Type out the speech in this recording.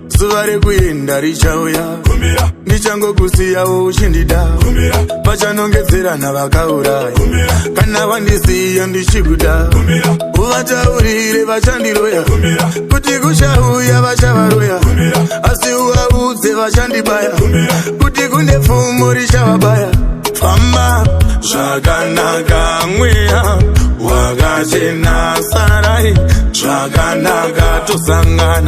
zuva rekuenda richauya, ndichangokusiyawo uchindida, pachanongedzerana vakauraya, kana vandisiya ndichikuda, uvataurire vachandiroya, kuti kuchauya vachavaroya, asi uvaudze vachandibaya, kuti kune pfumo richavabaya. Famba zvakanaka mweya wakachena sarai, zvakanaka tosangana.